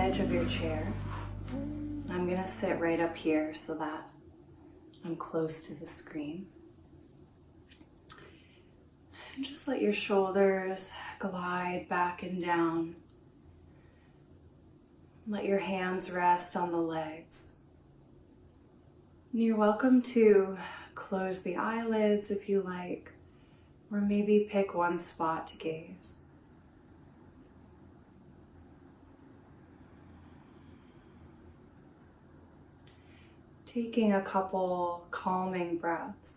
edge of your chair. I'm going to sit right up here so that I'm close to the screen. And just let your shoulders glide back and down. Let your hands rest on the legs. And you're welcome to close the eyelids if you like, or maybe pick one spot to gaze. Taking a couple calming breaths,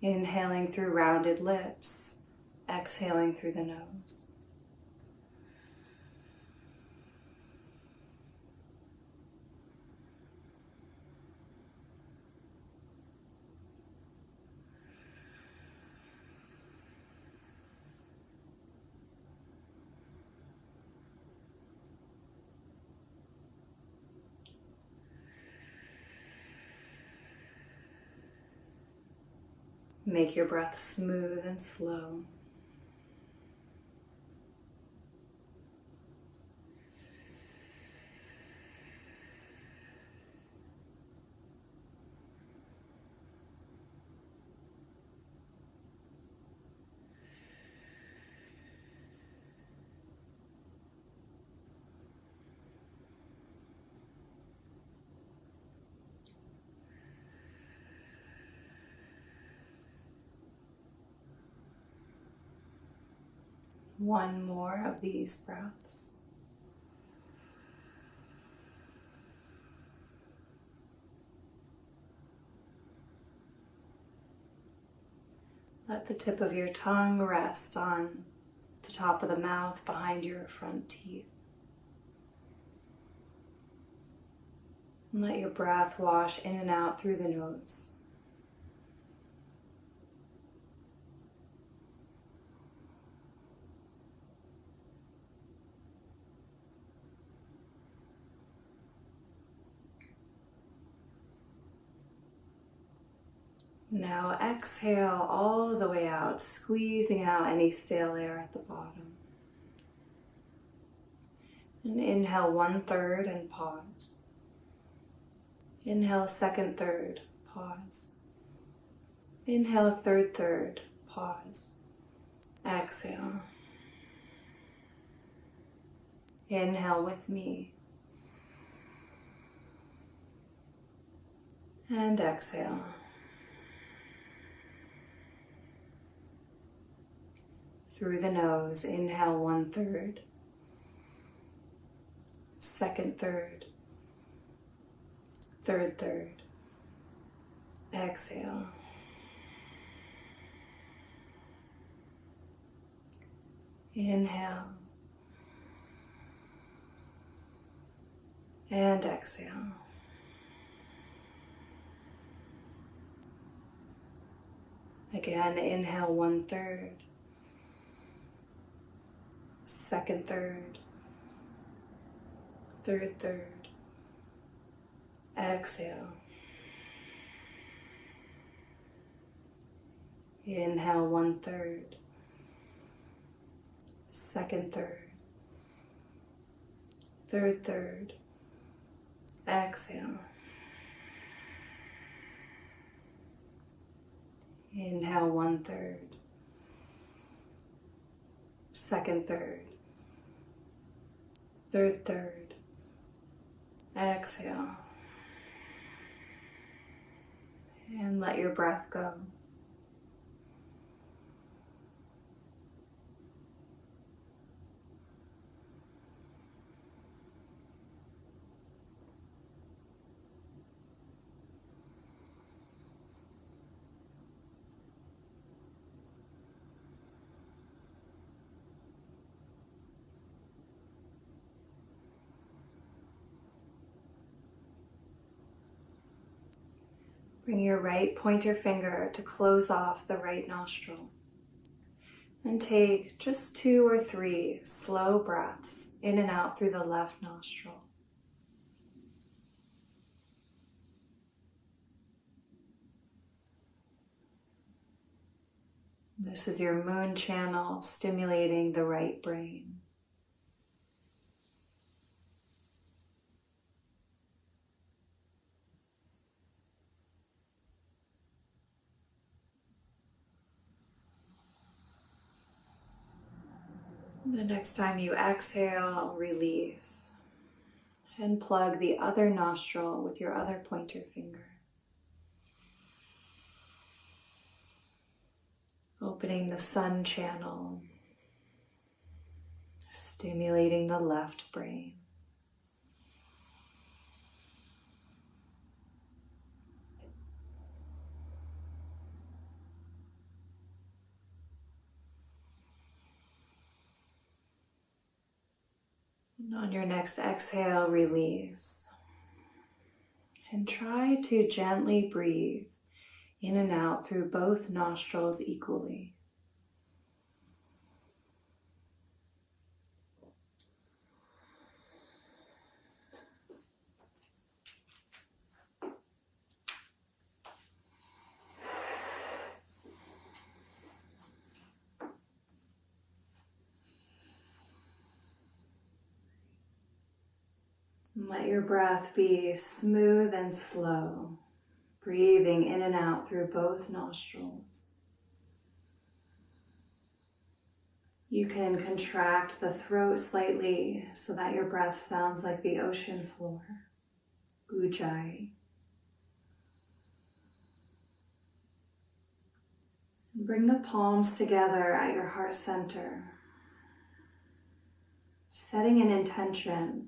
inhaling through rounded lips, exhaling through the nose. Make your breath smooth and slow. One more of these breaths. Let the tip of your tongue rest on the top of the mouth behind your front teeth. And let your breath wash in and out through the nose. Now exhale all the way out, squeezing out any stale air at the bottom. And inhale 1/3 and pause. Inhale 2nd third, pause. Inhale 3rd third, pause. Exhale. Inhale with me. And exhale. Through the nose, inhale 1/3, 2nd third, 3rd third. Exhale. Inhale. And exhale. Again, inhale 1/3. 2nd third, 3rd third. Exhale. Inhale 1/3, 2nd third, 3rd third. Exhale. Inhale 1/3, 2nd third, 3rd third. Exhale. And let your breath go. Bring your right pointer finger to close off the right nostril. And take just 2 or 3 slow breaths in and out through the left nostril. This is your moon channel stimulating the right brain. The next time you exhale, release. And plug the other nostril with your other pointer finger. Opening the sun channel, stimulating the left brain. And on your next exhale, release. And try to gently breathe in and out through both nostrils equally. And let your breath be smooth and slow, breathing in and out through both nostrils. You can contract the throat slightly so that your breath sounds like the ocean floor, ujjayi. Bring the palms together at your heart center, setting an intention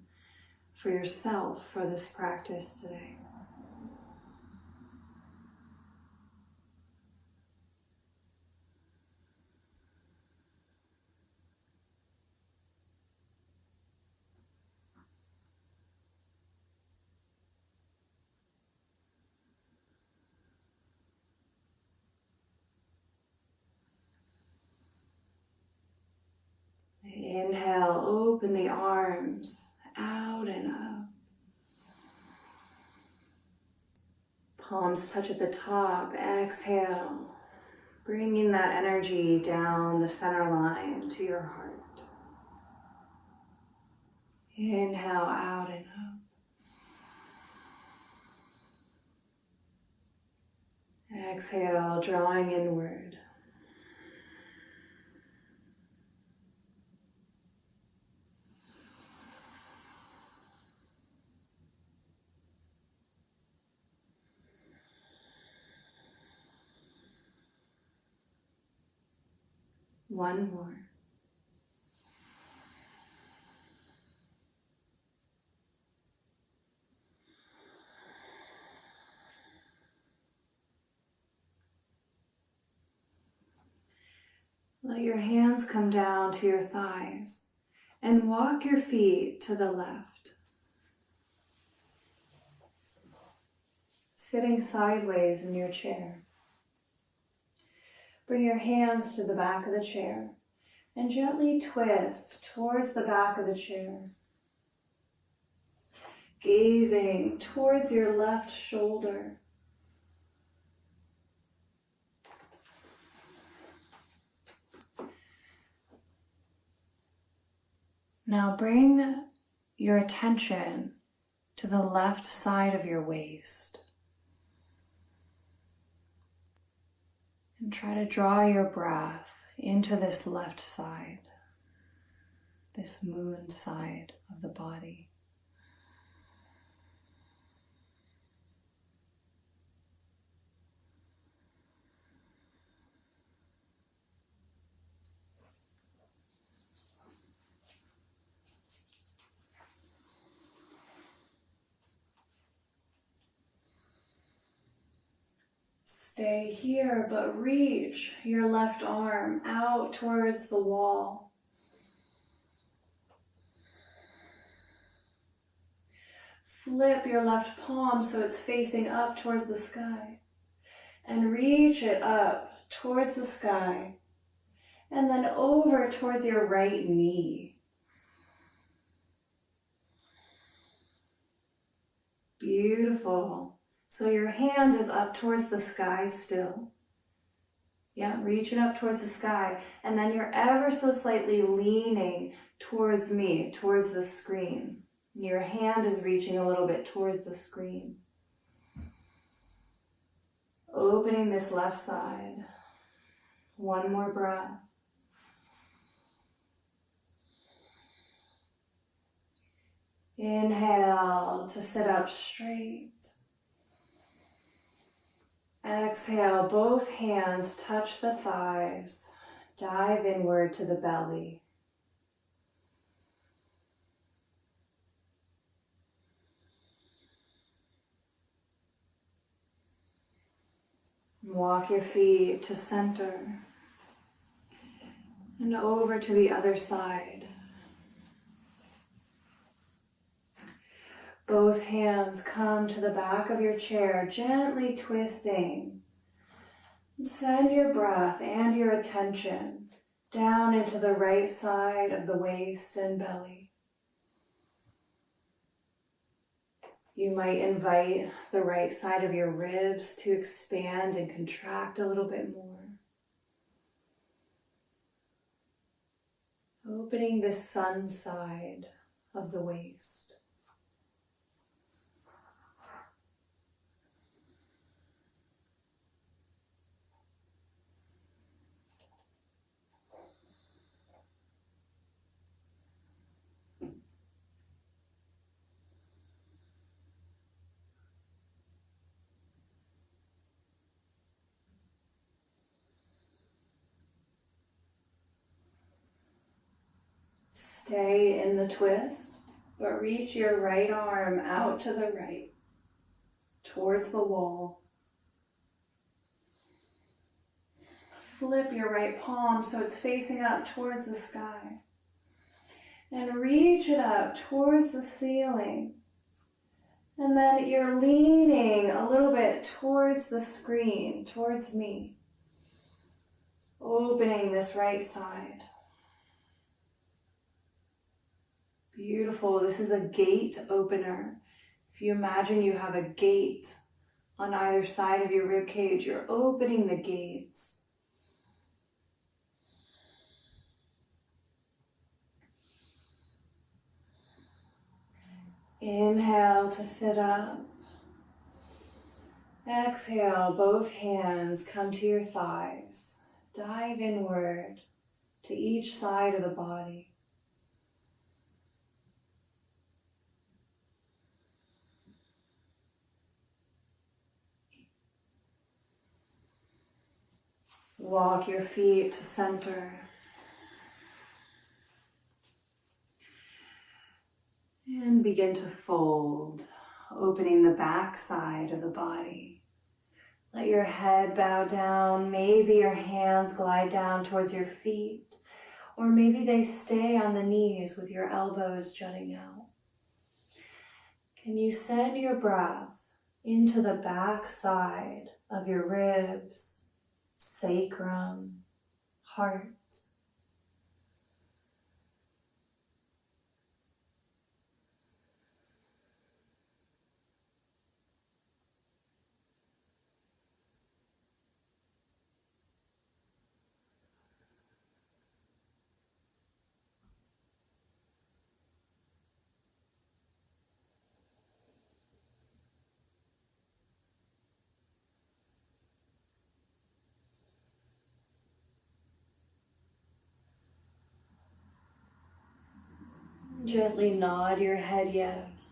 for yourself for this practice today. Inhale, open the arms out and up. Palms touch at the top. Exhale, bringing that energy down the center line to your heart. Inhale, out and up. Exhale, drawing inward. One more. Let your hands come down to your thighs and walk your feet to the left. Sitting sideways in your chair. Bring your hands to the back of the chair and gently twist towards the back of the chair. Gazing towards your left shoulder. Now bring your attention to the left side of your waist. And try to draw your breath into this left side, this moon side of the body. Stay here, but reach your left arm out towards the wall. Flip your left palm so it's facing up towards the sky. And reach it up towards the sky. And then over towards your right knee. Beautiful. So your hand is up towards the sky still. Yeah, reach it up towards the sky. And then you're ever so slightly leaning towards me, towards the screen. Your hand is reaching a little bit towards the screen. Opening this left side. One more breath. Inhale to sit up straight. Exhale, both hands touch the thighs. Dive inward to the belly. Walk your feet to center and over to the other side. Both hands come to the back of your chair, gently twisting. Send your breath and your attention down into the right side of the waist and belly. You might invite the right side of your ribs to expand and contract a little bit more. Opening the sun side of the waist. Stay in the twist, but reach your right arm out to the right, towards the wall. Flip your right palm so it's facing up towards the sky. And reach it up towards the ceiling. And then you're leaning a little bit towards the screen, towards me. Opening this right side. Beautiful. This is a gate opener. If you imagine you have a gate on either side of your rib cage, you're opening the gates. Inhale to sit up. Exhale, both hands come to your thighs. Dive inward to each side of the body. Walk your feet to center. And begin to fold, opening the back side of the body. Let your head bow down. Maybe your hands glide down towards your feet, or maybe they stay on the knees with your elbows jutting out. Can you send your breath into the back side of your ribs, sacrum, heart? Gently nod your head yes.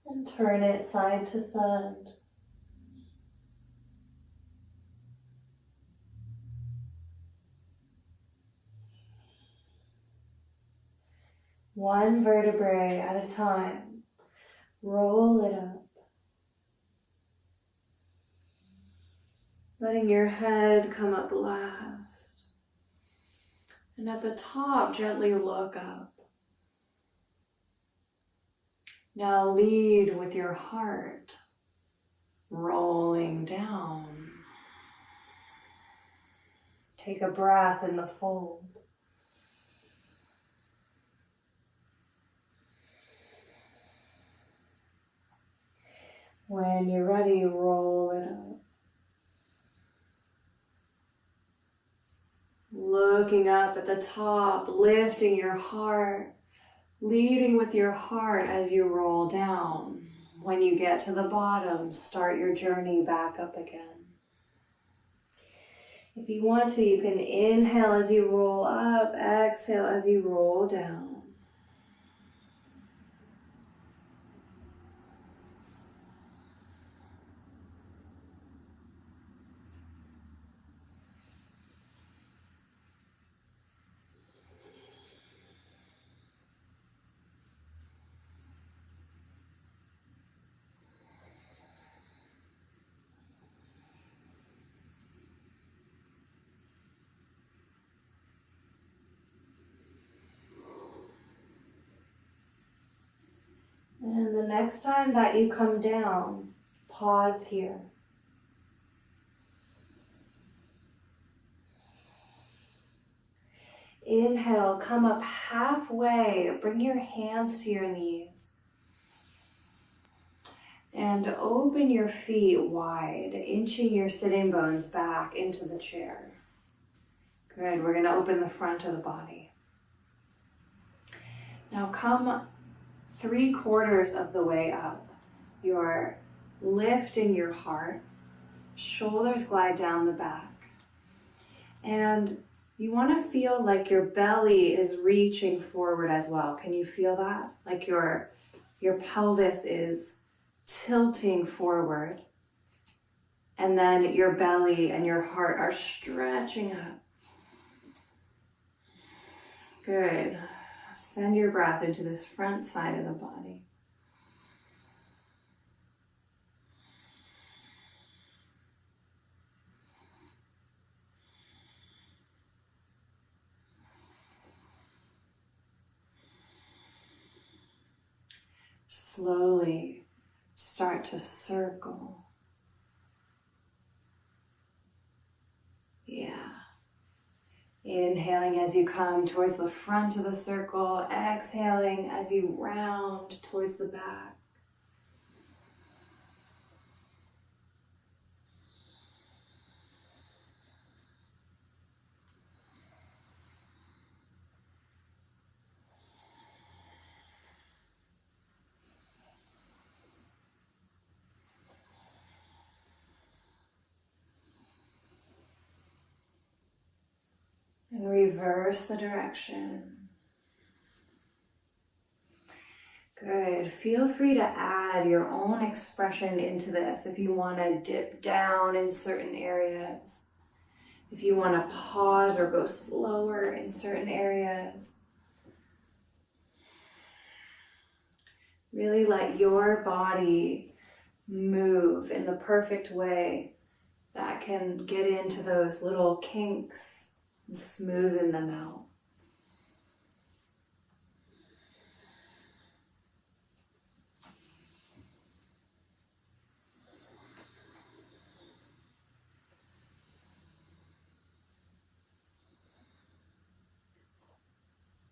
And turn it side to side. One vertebrae at a time. Roll it up. Letting your head come up last. And at the top, gently look up. Now lead with your heart, rolling down. Take a breath in the fold. When you're ready, roll it up. Looking up at the top, lifting your heart, leading with your heart as you roll down. When you get to the bottom, start your journey back up again. If you want to, you can inhale as you roll up, exhale as you roll down. And the next time that you come down, pause here. Inhale, come up halfway, bring your hands to your knees. And open your feet wide, inching your sitting bones back into the chair. Good, we're gonna open the front of the body. Now come 3/4 of the way up. You're lifting your heart, shoulders glide down the back. And you wanna feel like your belly is reaching forward as well. Can you feel that? Like your pelvis is tilting forward. And then your belly and your heart are stretching up. Good. Send your breath into this front side of the body. Slowly start to circle. Yeah. Inhaling as you come towards the front of the circle, exhaling as you round towards the back. And reverse the direction. Good. Feel free to add your own expression into this if you want to dip down in certain areas, if you want to pause or go slower in certain areas. Really let your body move in the perfect way that can get into those little kinks and smoothen them out.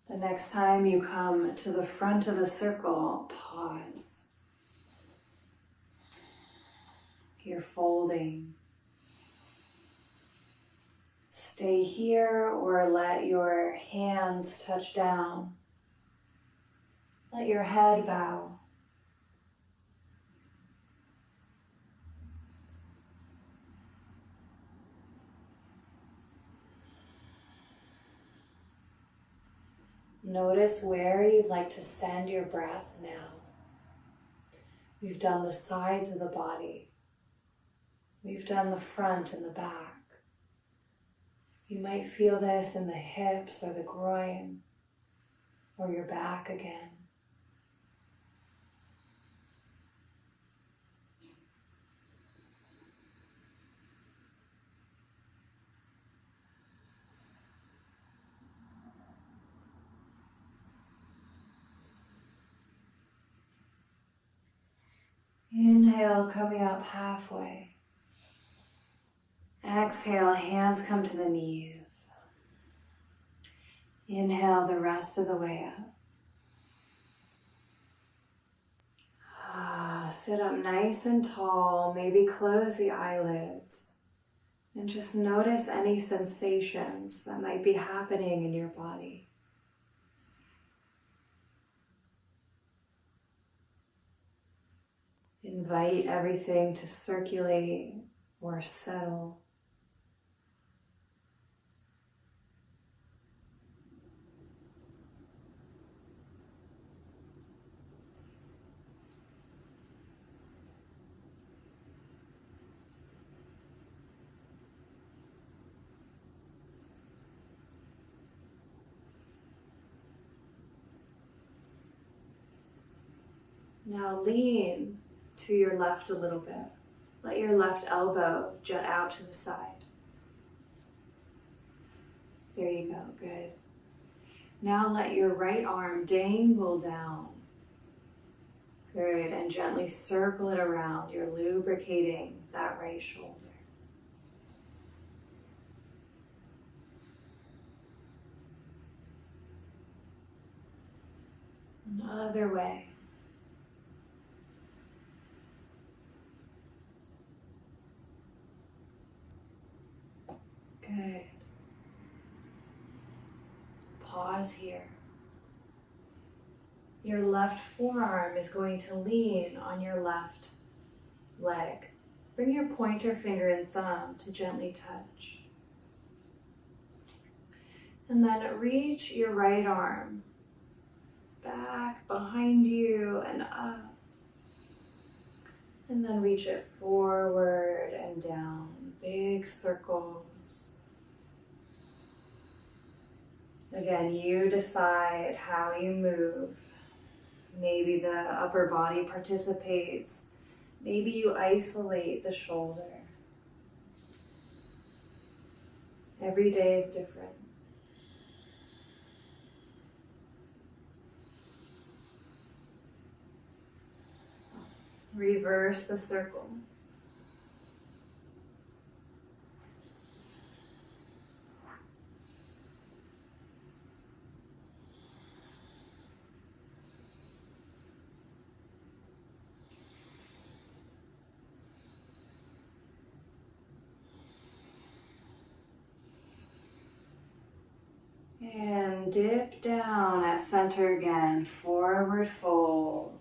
The next time you come to the front of the circle, pause. You're folding. Stay here or let your hands touch down. Let your head bow. Notice where you'd like to send your breath now. We've done the sides of the body. We've done the front and the back. You might feel this in the hips or the groin or your back again. Inhale, coming up halfway. Exhale, hands come to the knees. Inhale the rest of the way up. Sit up nice and tall, maybe close the eyelids. And just notice any sensations that might be happening in your body. Invite everything to circulate or settle. Now lean to your left a little bit. Let your left elbow jut out to the side. There you go, good. Now let your right arm dangle down. Good, and gently circle it around. You're lubricating that right shoulder. Another way. Good. Pause here. Your left forearm is going to lean on your left leg. Bring your pointer finger and thumb to gently touch. And then reach your right arm back behind you and up. And then reach it forward and down. Big circles. Again, you decide how you move. Maybe the upper body participates. Maybe you isolate the shoulder. Every day is different. Reverse the circle. And dip down at center again, forward fold.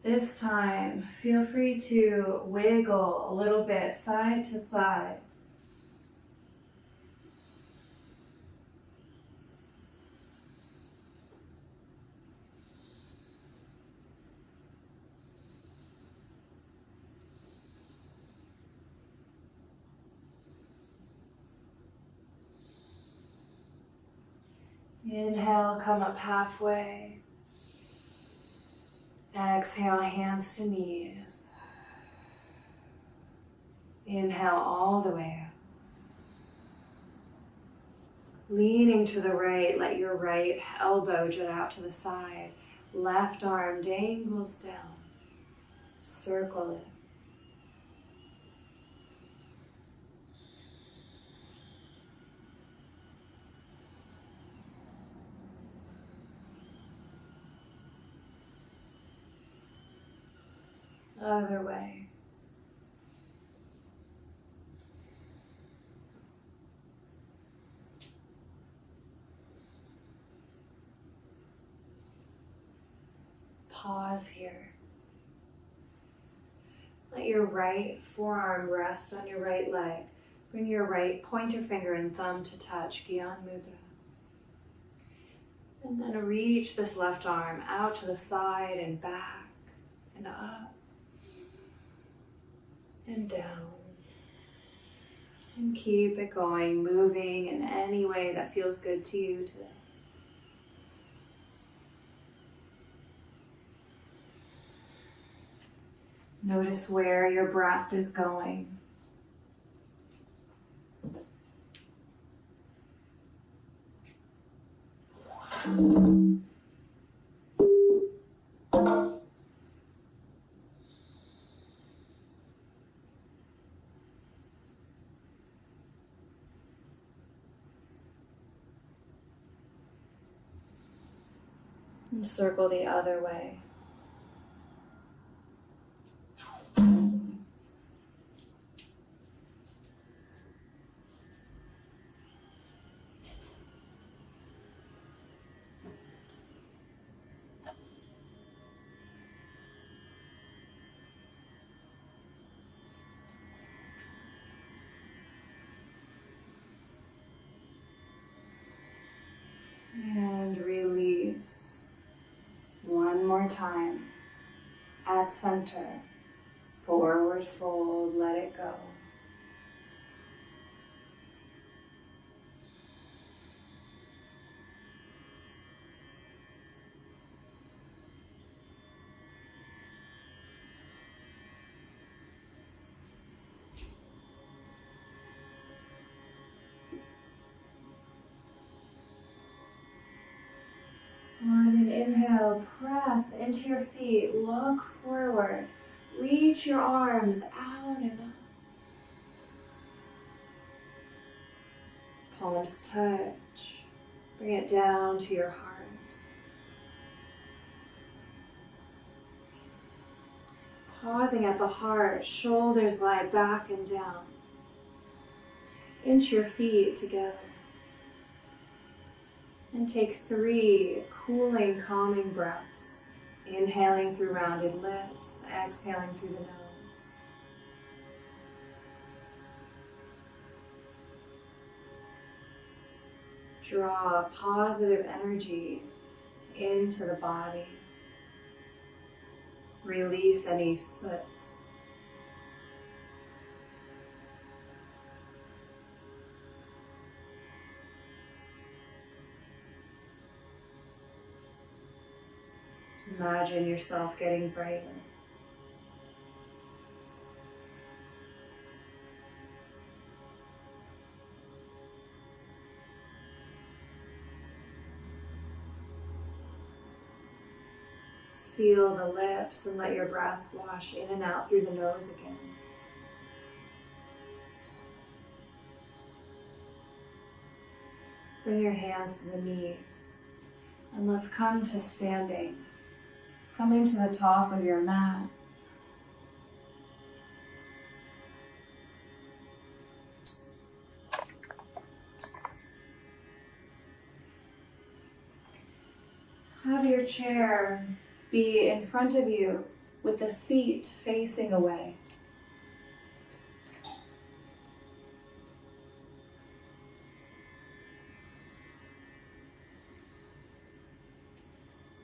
This time, feel free to wiggle a little bit side to side. Inhale, come up halfway. Exhale, hands to knees. Inhale all the way up. Leaning to the right, let your right elbow jut out to the side. Left arm dangles down. Circle it. Other way. Pause here. Let your right forearm rest on your right leg. Bring your right pointer finger and thumb to touch, Gyan Mudra. And then reach this left arm out to the side and back and up. And down. And keep it going, moving in any way that feels good to you today. Notice where your breath is going. And circle the other way. And release. One more time. At center. Forward fold, let it go. Inhale, press into your feet, look forward, reach your arms out and up. Palms touch, bring it down to your heart. Pausing at the heart, shoulders glide back and down. Inch your feet together. And take 3 cooling, calming breaths. Inhaling through rounded lips, exhaling through the nose. Draw positive energy into the body. Release any soot. Imagine yourself getting brighter. Seal the lips and let your breath wash in and out through the nose again. Bring your hands to the knees and let's come to standing. Coming to the top of your mat. Have your chair be in front of you with the seat facing away.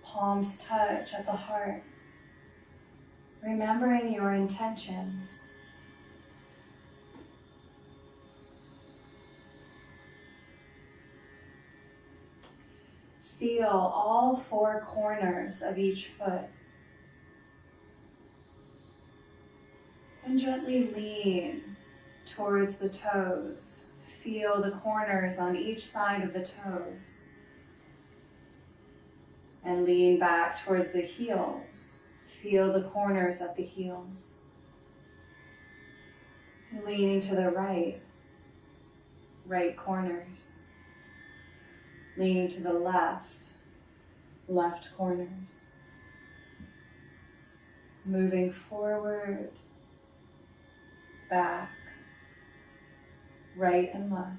Palms touch at the heart, remembering your intentions. Feel all 4 corners of each foot. And gently lean towards the toes. Feel the corners on each side of the toes. And lean back towards the heels. Feel the corners at the heels. And leaning to the right corners. Leaning to the left corners. Moving forward, back, right and left.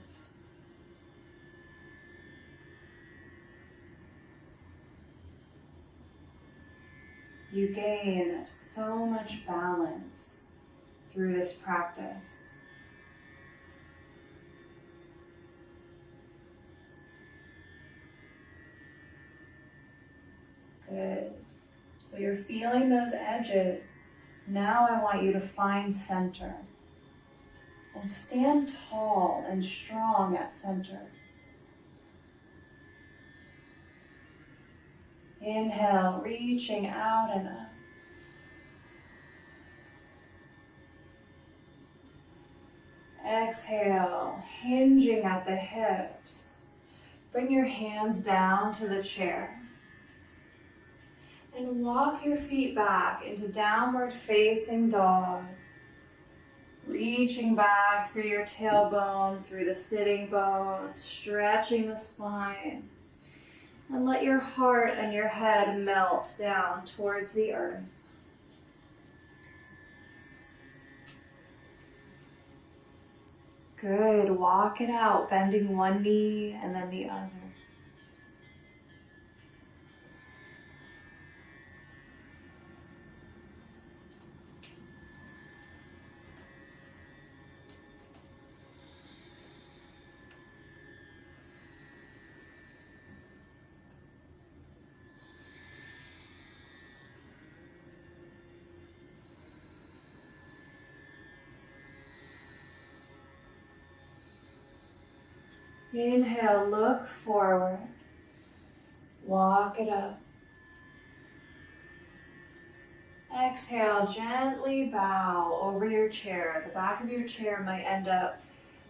You gain so much balance through this practice. Good. So you're feeling those edges. Now I want you to find center. And stand tall and strong at center. Inhale, reaching out and up. Exhale, hinging at the hips. Bring your hands down to the chair. And walk your feet back into downward facing dog. Reaching back through your tailbone, through the sitting bones, stretching the spine. And let your heart and your head melt down towards the earth. Good. Walk it out, bending one knee and then the other. Inhale, look forward. Walk it up. Exhale, gently bow over your chair. The back of your chair might end up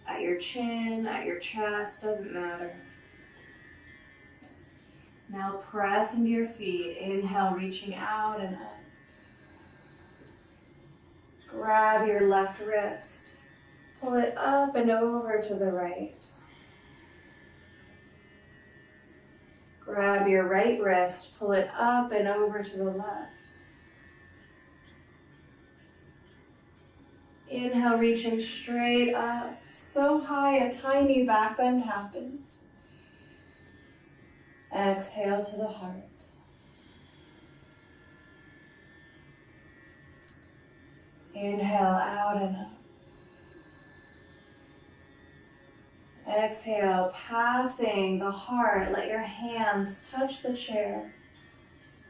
at your chin, at your chest, doesn't matter. Now press into your feet. Inhale, reaching out and up. Grab your left wrist. Pull it up and over to the right. Grab your right wrist. Pull it up and over to the left. Inhale, reaching straight up. So high, a tiny back bend happens. Exhale to the heart. Inhale out and up. Exhale, passing the heart. Let your hands touch the chair.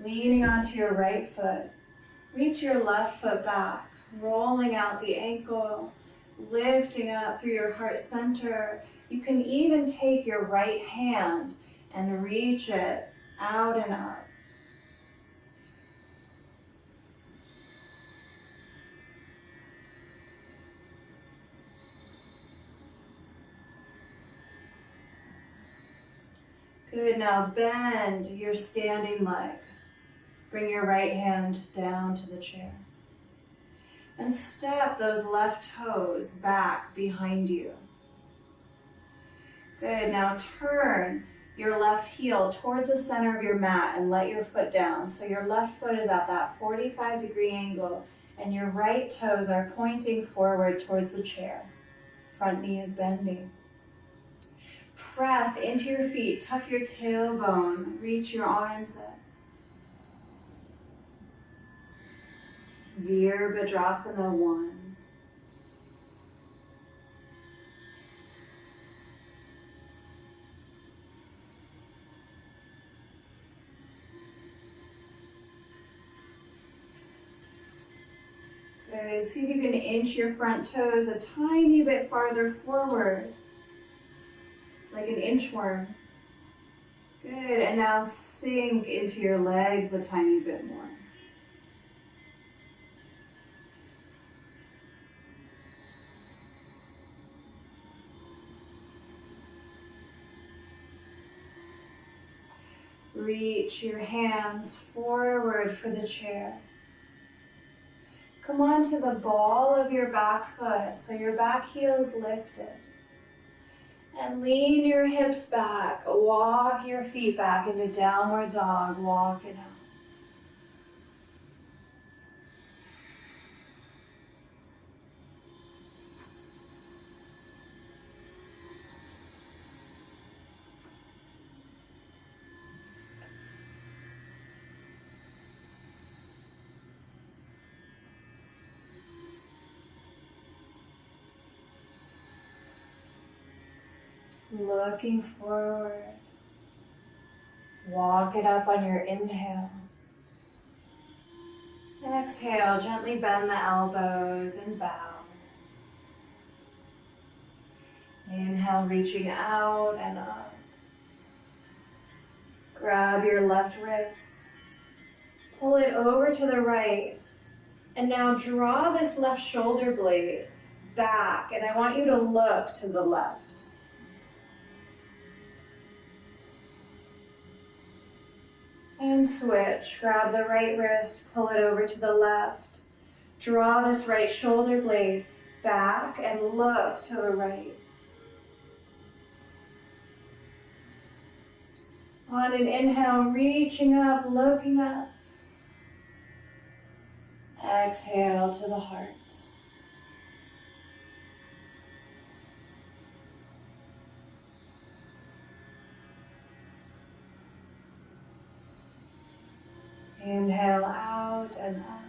Leaning onto your right foot. Reach your left foot back. Rolling out the ankle. Lifting up through your heart center. You can even take your right hand and reach it out and up. Good, now bend your standing leg. Bring your right hand down to the chair. And step those left toes back behind you. Good, now turn your left heel towards the center of your mat and let your foot down. So your left foot is at that 45-degree angle and your right toes are pointing forward towards the chair. Front knee is bending. Press into your feet, tuck your tailbone, reach your arms up. Virabhadrasana 1. Good. See if you can inch your front toes a tiny bit farther forward, like an inchworm. Good. And now sink into your legs a tiny bit more. Reach your hands forward for the chair. Come on to the ball of your back foot, so your back heel is lifted. And lean your hips back, walk your feet back into downward dog, walk it out. Looking forward, walk it up on your inhale. Exhale, gently bend the elbows and bow. Inhale, reaching out and up. Grab your left wrist, pull it over to the right, and now draw this left shoulder blade back, and I want you to look to the left. And switch. Grab the right wrist, pull it over to the left. Draw this right shoulder blade back and look to the right. On an inhale, reaching up, looking up. Exhale to the heart. Inhale out and up.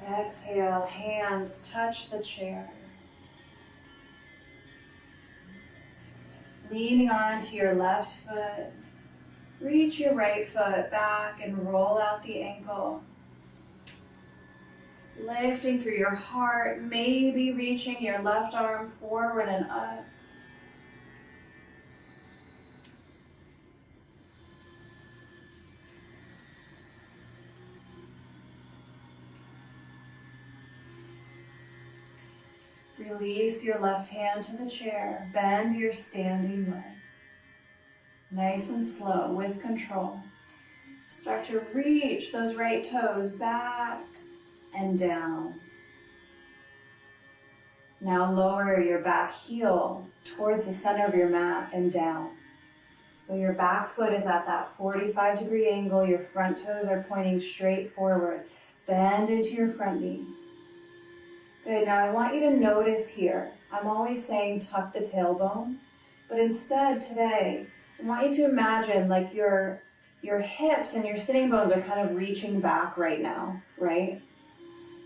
Exhale, hands touch the chair. Leaning onto your left foot, reach your right foot back and roll out the ankle. Lifting through your heart, maybe reaching your left arm forward and up. Release your left hand to the chair. Bend your standing leg. Nice and slow, with control. Start to reach those right toes back and down. Now lower your back heel towards the center of your mat and down. So your back foot is at that 45-degree angle. Your front toes are pointing straight forward. Bend into your front knee. Good, now I want you to notice here, I'm always saying tuck the tailbone, but instead today, I want you to imagine like your hips and your sitting bones are kind of reaching back right now, right?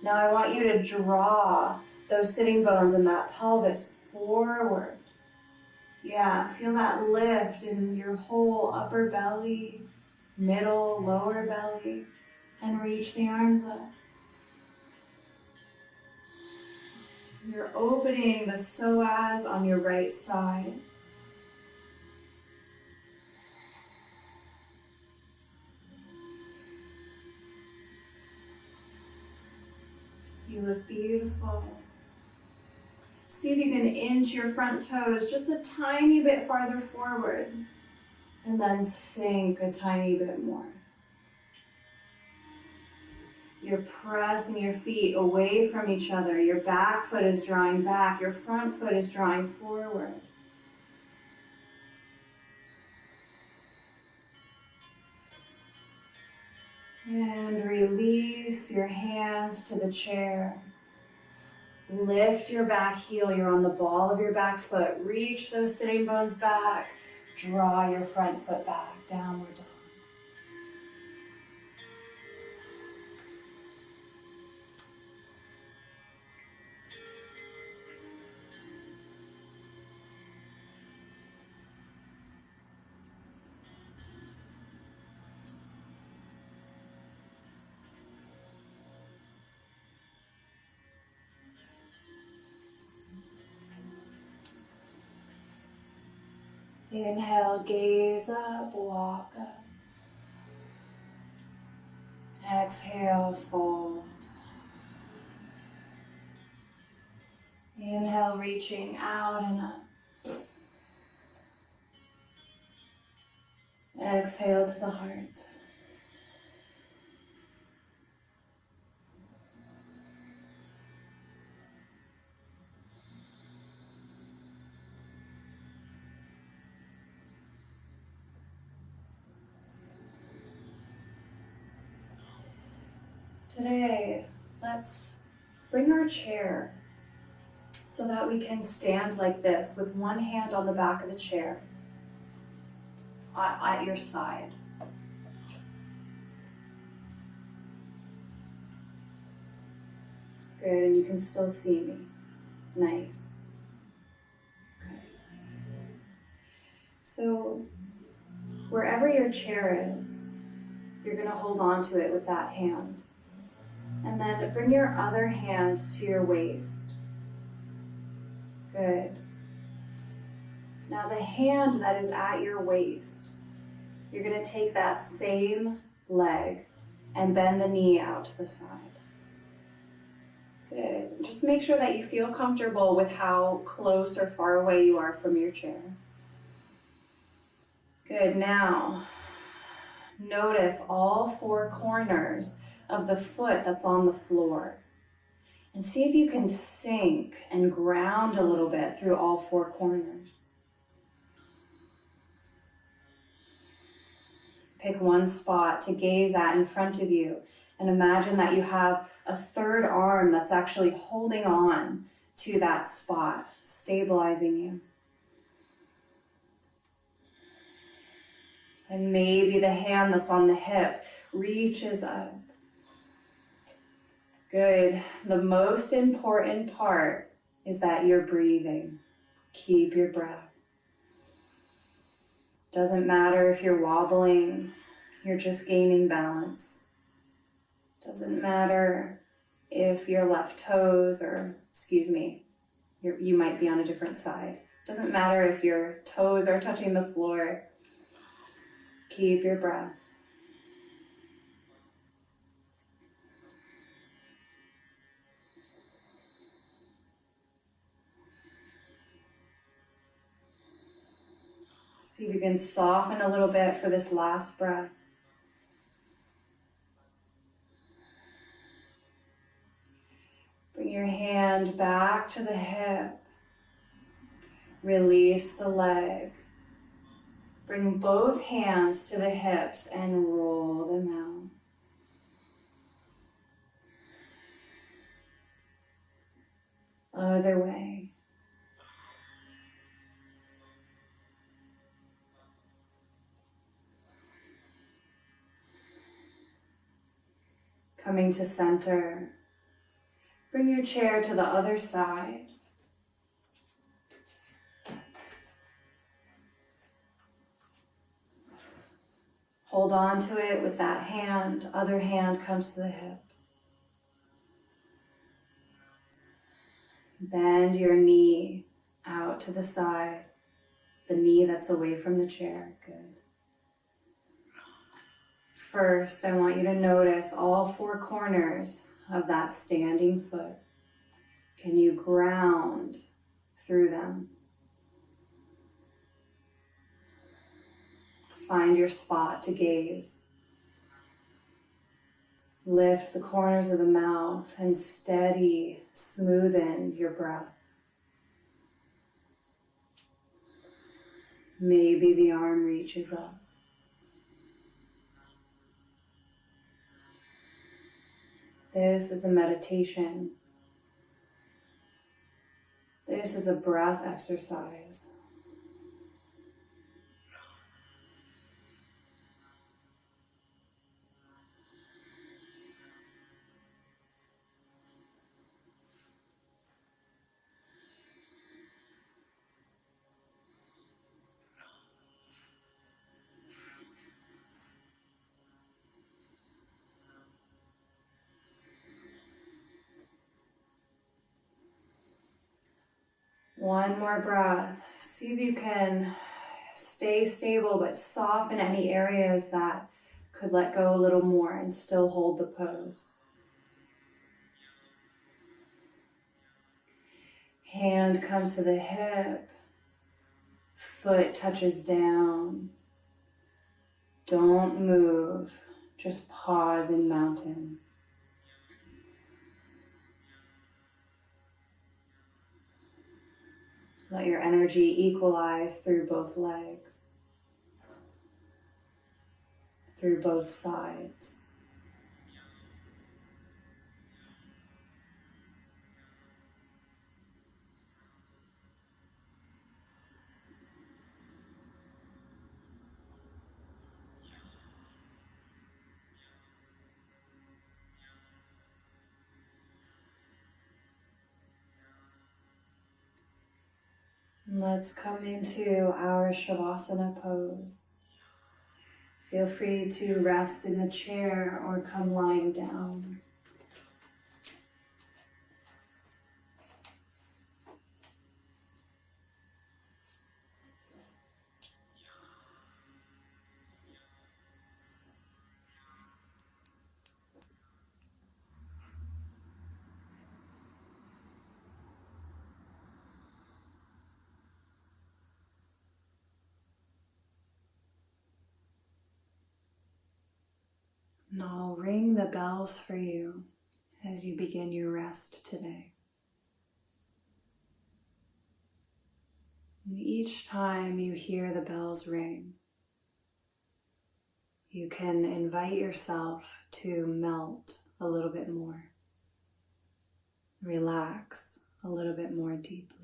Now I want you to draw those sitting bones and that pelvis forward. Yeah, feel that lift in your whole upper belly, middle, lower belly, and reach the arms up. You're opening the psoas on your right side. You look beautiful. See if you can inch your front toes just a tiny bit farther forward and then sink a tiny bit more. You're pressing your feet away from each other. Your back foot is drawing back. Your front foot is drawing forward. And release your hands to the chair. Lift your back heel. You're on the ball of your back foot. Reach those sitting bones back. Draw your front foot back. Downward dog. Inhale, gaze up, walk up. Exhale, fold. Inhale, reaching out and up. Exhale to the heart. Today, let's bring our chair so that we can stand like this with one hand on the back of the chair at your side. Good, and you can still see me. Nice. Okay. So, wherever your chair is, you're going to hold on to it with that hand. And then bring your other hand to your waist. Good. Now the hand that is at your waist, you're going to take that same leg and bend the knee out to the side. Good. Just make sure that you feel comfortable with how close or far away you are from your chair. Good. Now, notice all four corners of the foot that's on the floor. And see if you can sink and ground a little bit through all four corners. Pick one spot to gaze at in front of you and imagine that you have a third arm that's actually holding on to that spot, stabilizing you. And maybe the hand that's on the hip reaches up. Good. The most important part is that you're breathing. Keep your breath. Doesn't matter if you're wobbling, you're just gaining balance. Doesn't matter if your left toes, you might be on a different side. Doesn't matter if your toes are touching the floor. Keep your breath. See if you can soften a little bit for this last breath. Bring your hand back to the hip. Release the leg. Bring both hands to the hips and roll them out. Other way. Coming to center. Bring your chair to the other side. Hold on to it with that hand. Other hand comes to the hip. Bend your knee out to the side. The knee that's away from the chair. Good. First, I want you to notice all four corners of that standing foot. Can you ground through them? Find your spot to gaze. Lift the corners of the mouth and steady, smoothen your breath. Maybe the arm reaches up. This is a meditation. This is a breath exercise. One more breath. See if you can stay stable but soften any areas that could let go a little more and still hold the pose. Hand comes to the hip. Foot touches down. Don't move. Just pause in mountain. Let your energy equalize through both legs, through both sides. Let's come into our Shavasana pose. Feel free to rest in the chair or come lying down. And I'll ring the bells for you as you begin your rest today. And each time you hear the bells ring, you can invite yourself to melt a little bit more, relax a little bit more deeply.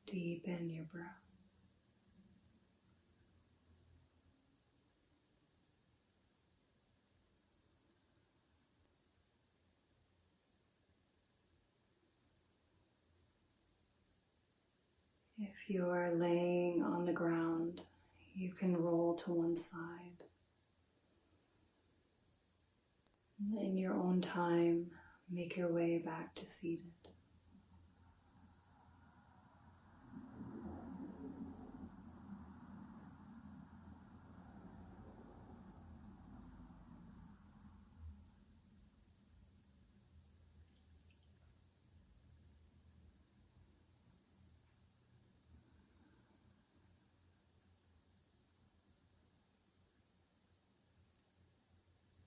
Deepen your breath. If you are laying on the ground, you can roll to one side. In your own time, make your way back to seated.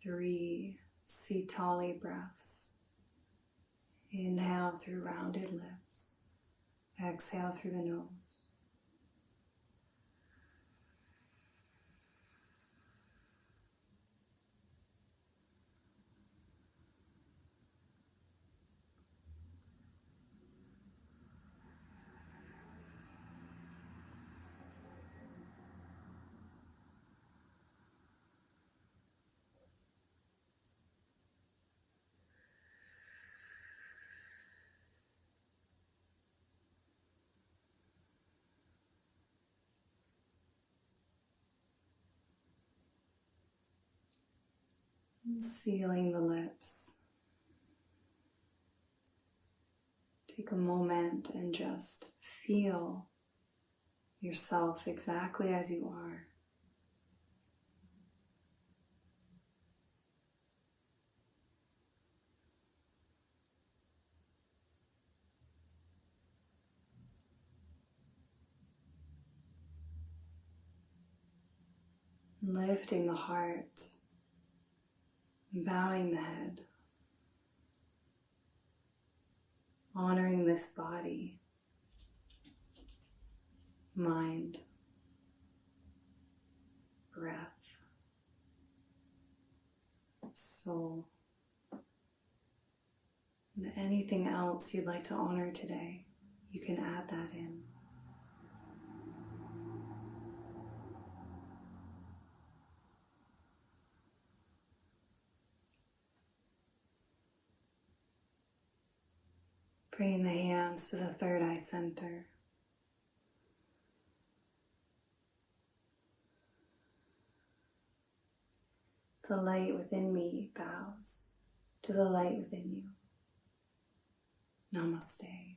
Three Sitali breaths. Inhale through rounded lips. Exhale through the nose. Sealing the lips. Take a moment and just feel yourself exactly as you are. Lifting the heart, bowing the head, honoring this body, mind, breath, soul, and anything else you'd like to honor today, you can add that in. Bringing the hands to the third eye center. The light within me bows to the light within you. Namaste.